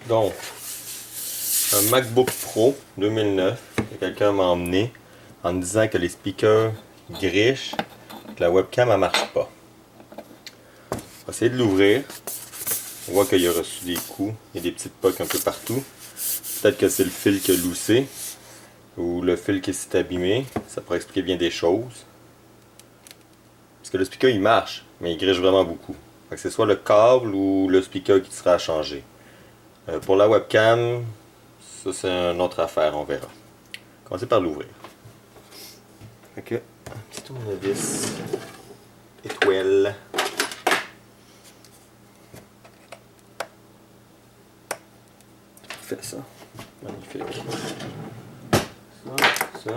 Donc, un MacBook Pro 2009 que quelqu'un m'a emmené en me disant que les speakers grichent, que la webcam ne marche pas. On va essayer de l'ouvrir. On voit qu'il a reçu des coups, il y a des petites poques un peu partout. Peut-être que c'est le fil qui a loussé ou le fil qui s'est abîmé. Ça pourrait expliquer bien des choses. Parce que le speaker il marche, mais il griche vraiment beaucoup. Fait que c'est soit le câble ou le speaker qui sera à changer. Pour la webcam, ça c'est une autre affaire, on verra. Commencer par l'ouvrir. Fait que, un petit tournevis étoile. Fait ça. Magnifique. Ça.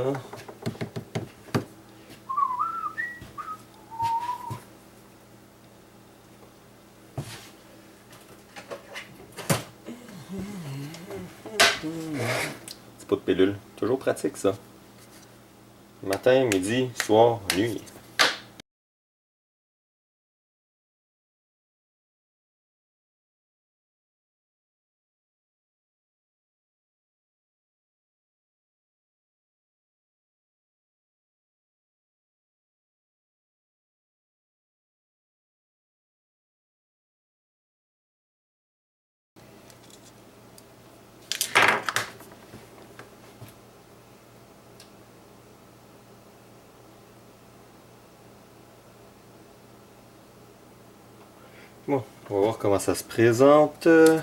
C'est pas de pilule. Toujours pratique ça. Matin, midi, soir, nuit. Bon, on va voir comment ça se présente. Ouais.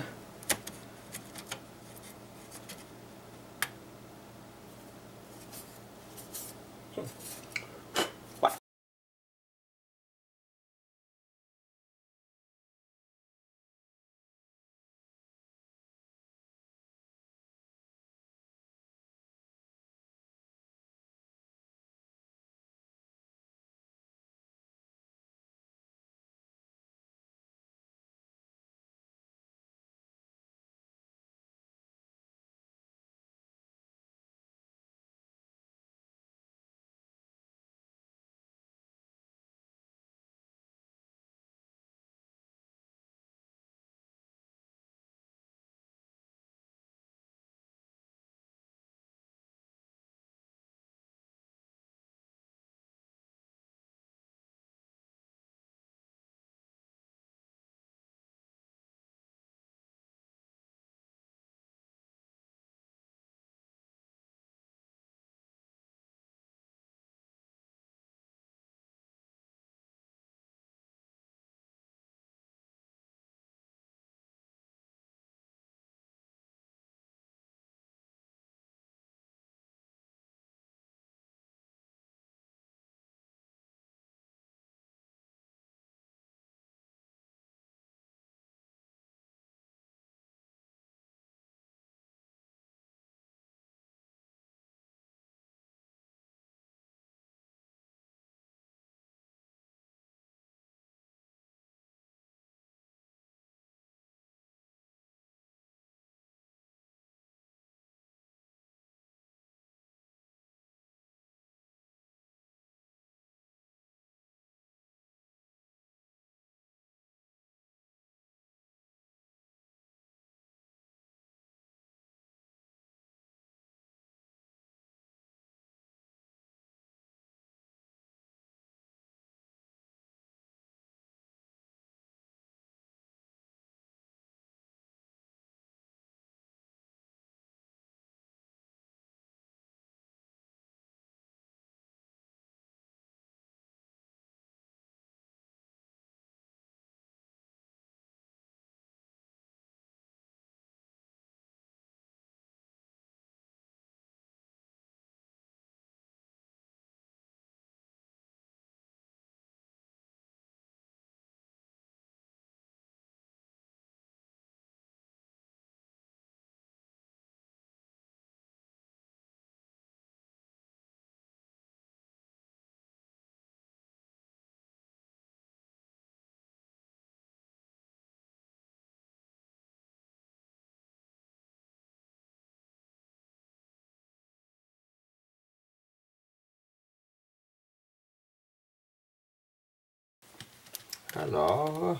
Alors,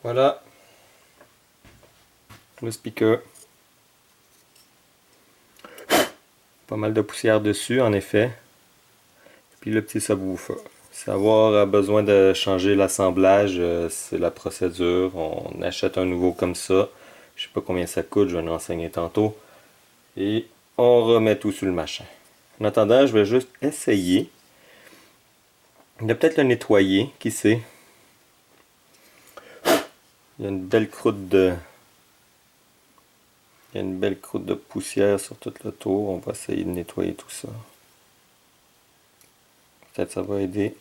voilà. Le speaker. Pas mal de poussière dessus en effet. Puis le petit subwoofer. Si avoir besoin de changer l'assemblage, c'est la procédure. On achète un nouveau comme ça. Je sais pas combien ça coûte, je vais nous renseigner tantôt. Et on remet tout sur le machin. En attendant, je vais juste essayer. Il va peut-être le nettoyer, qui sait. Il y a une belle croûte de... Il y a une belle croûte de poussière sur tout le tour. On va essayer de nettoyer tout ça. Peut-être ça va aider.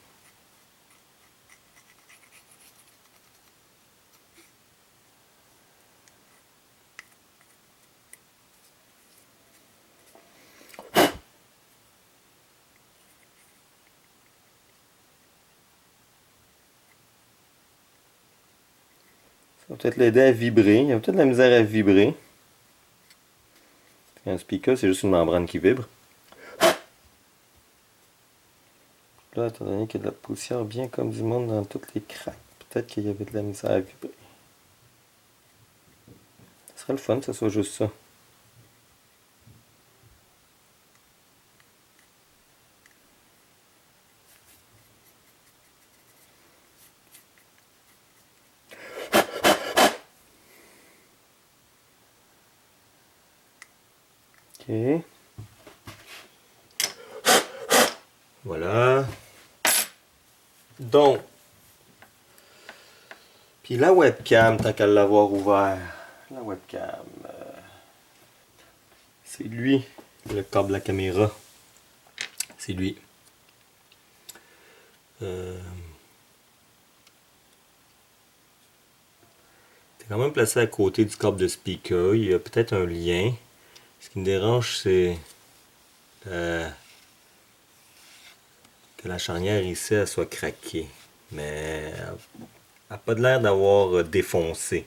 Ça va peut-être l'aider à vibrer. Il y a peut-être de la misère à vibrer. Un speaker, c'est juste une membrane qui vibre. Là, étant donné qu'il y a de la poussière bien comme du monde dans toutes les craques, peut-être qu'il y avait de la misère à vibrer. Ce serait le fun que ce soit juste ça. Ok. Voilà. Donc. Puis la webcam, tant qu'à l'avoir ouvert. La webcam. C'est lui, le câble de la caméra. C'est lui. C'est quand même placé à côté du câble de speaker. Il y a peut-être un lien. Ce qui me dérange, c'est que la charnière ici, elle soit craquée. Mais elle n'a pas de l'air d'avoir défoncé.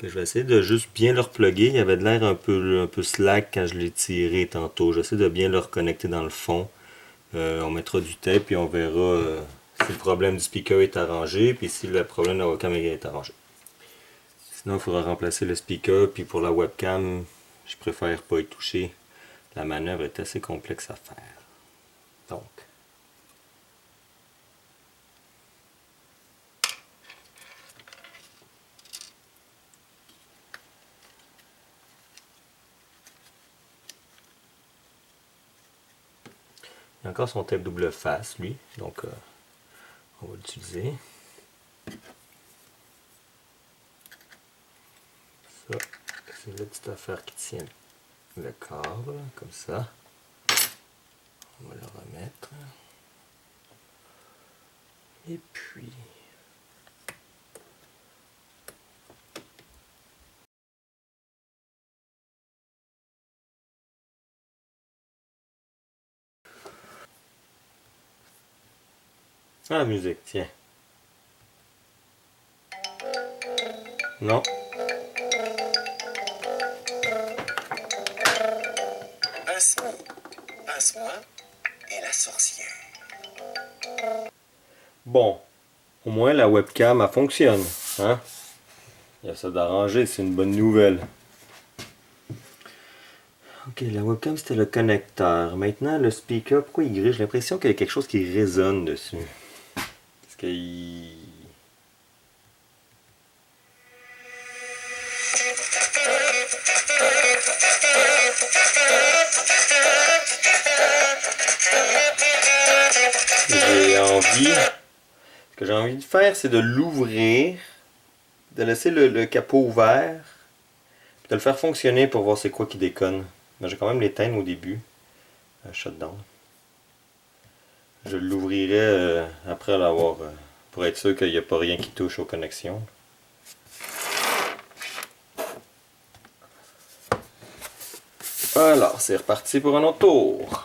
Je vais essayer de juste bien le repluguer. Il avait de l'air un peu slack quand je l'ai tiré tantôt. J'essaie de bien le reconnecter dans le fond. On mettra du tape et on verra si le problème du speaker est arrangé puis si le problème de la webcam est arrangé. Sinon, il faudra remplacer le speaker. Puis pour la webcam, je préfère pas y toucher. La manœuvre est assez complexe à faire. Donc. Il y a encore son tape double face, lui. Donc, on va l'utiliser. Ça, c'est la petite affaire qui tient le câble, comme ça. On va le remettre. Et puis... Ah, la musique, tiens. Non. Passe-moi et la sorcière. Bon, au moins la webcam, elle fonctionne. Hein? Il y a ça d'arranger, c'est une bonne nouvelle. Ok, la webcam c'était le connecteur. Maintenant le speaker, pourquoi il grille? J'ai l'impression qu'il y a quelque chose qui résonne dessus. Parce qu'il... J'ai envie... Ce que j'ai envie de faire, c'est de l'ouvrir, de laisser le capot ouvert, puis de le faire fonctionner pour voir c'est quoi qui déconne. Mais je vais quand même l'éteindre au début. Shutdown. Je l'ouvrirai après l'avoir, pour être sûr qu'il n'y a pas rien qui touche aux connexions. Alors, c'est reparti pour un autre tour.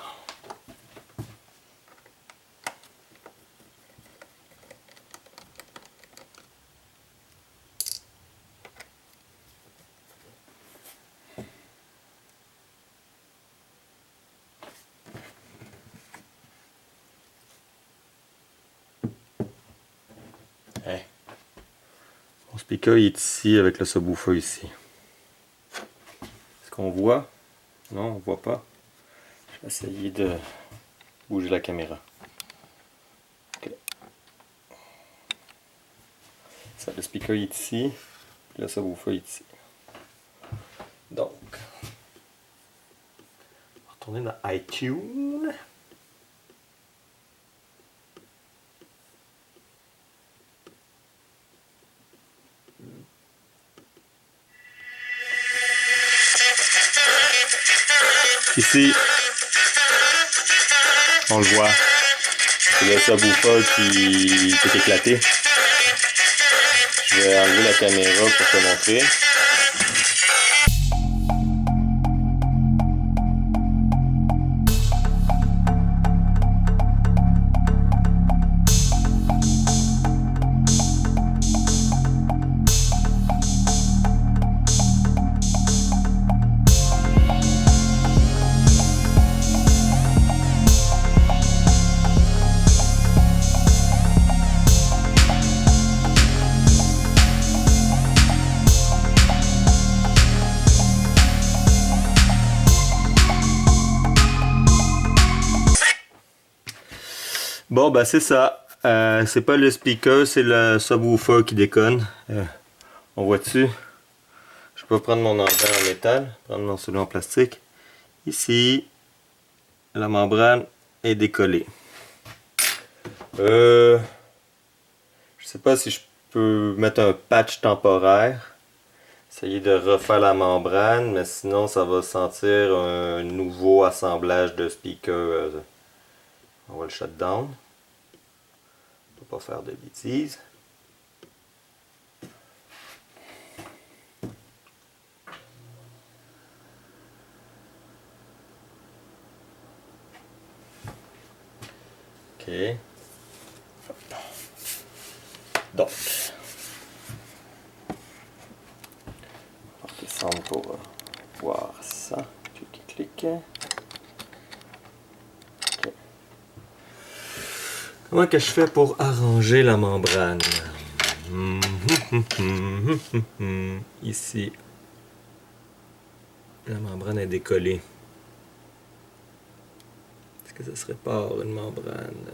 Mon speaker il est ici avec le subwoofer ici. qu'on voit. Non, on voit pas. Je vais essayer de bouger la caméra. Ok. Ça, le speaker est ici. Le subwoofer est ici. Donc, on va retourner dans iTunes. Ici, on le voit, c'est le subwoofer qui est éclaté. Je vais enlever la caméra pour te montrer. Bon, ben c'est ça. C'est pas le speaker, c'est le subwoofer qui déconne. On voit dessus. Je peux prendre mon membrane en métal, prendre mon celui en plastique. Ici, la membrane est décollée. Je sais pas si je peux mettre un patch temporaire. Essayer de refaire la membrane, mais sinon ça va sentir un nouveau assemblage de speakers. On va le shut down. On ne peut pas faire de bêtises. Ok. Donc, on va descendre pour voir ça. Clic. Okay. Comment que je fais pour arranger la membrane? Ici, la membrane est décollée. Est-ce que ça se répare une membrane?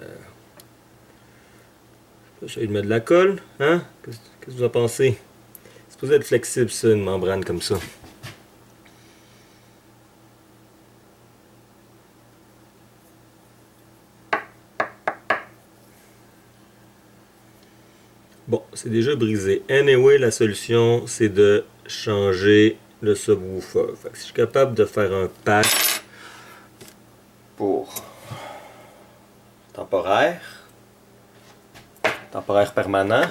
J'essaie de mettre de la colle, hein? Qu'est-ce que vous en pensez? C'est supposé être flexible ça, une membrane comme ça. Bon, c'est déjà brisé. Anyway, la solution, c'est de changer le subwoofer. Fait que si je suis capable de faire un patch pour temporaire permanent.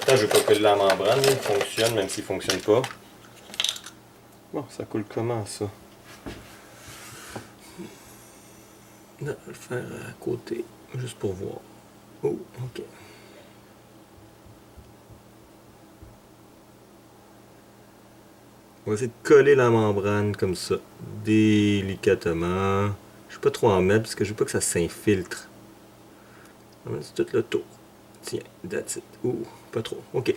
Là, je vais pas coller la membrane, il fonctionne même s'il fonctionne pas. Bon, ça coule comment ça? Là, je vais le faire à côté, juste pour voir. Oh, ok. On va essayer de coller la membrane comme ça, délicatement. Je ne vais pas trop en mettre parce que je veux pas que ça s'infiltre. On va mettre tout le tour. Tiens, that's it. Ouh, pas trop. Ok.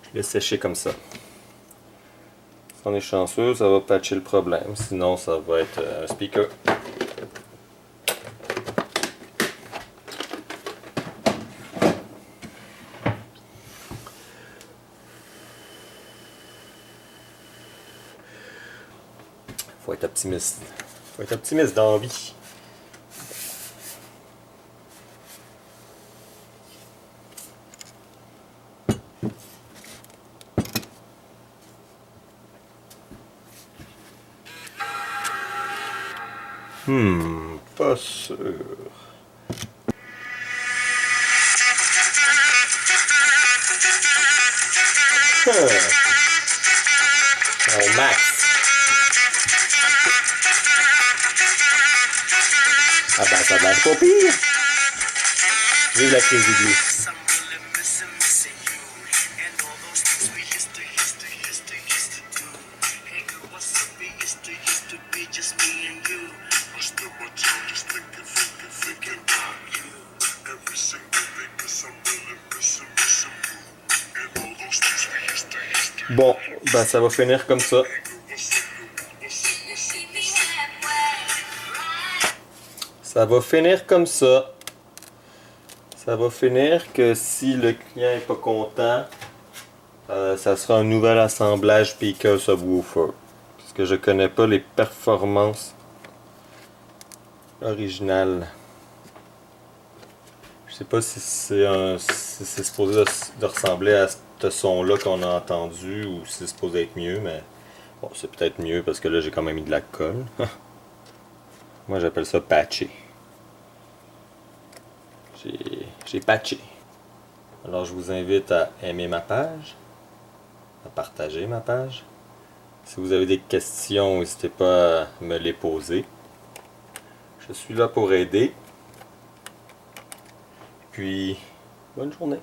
Je laisse sécher comme ça. Si on est chanceux, ça va patcher le problème. Sinon, ça va être un speaker. Faut être optimiste. Faut être optimiste dans la vie. Pas sûr. Au max. Ah ben ça a l'air pas pire. Vive la crise du goût. Bon, ben ça va finir comme ça. Ça va finir comme ça. Ça va finir que si le client est pas content, ça sera un nouvel assemblage speaker subwoofer. Parce que je connais pas les performances originales. Je sais pas si c'est supposé de ressembler à ce son-là qu'on a entendu ou si c'est supposé être mieux, mais bon, c'est peut-être mieux parce que là j'ai quand même mis de la colle. Moi j'appelle ça patcher. J'ai patché. Alors je vous invite à aimer ma page, à partager ma page. Si vous avez des questions, n'hésitez pas à me les poser. Je suis là pour aider. Puis, bonne journée.